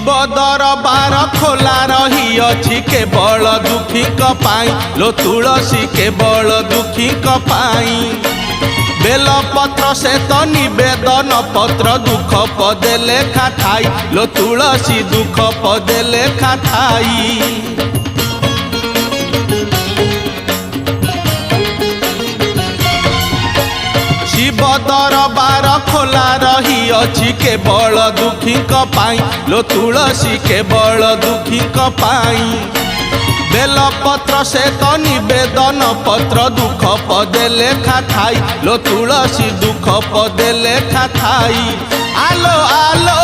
शिव दरबार खोला रही अछि केवल दुखी पाई लो तुलसी केवल दुखी पाई बेलपत्र से तो निवेदन पत्र दुख पदे लेखा थाई लो तुलसी दुख पदे लेखा थाई। शिव दरबार खोला रही अछि केवल दुखी पाई लो तुलसी केवल दुखी पाई बेलपत्र से तो निवेदन पत्र दुख पदे लेखा थाई लो तुलसी दुख पदे लेखा थाई। आलो आलो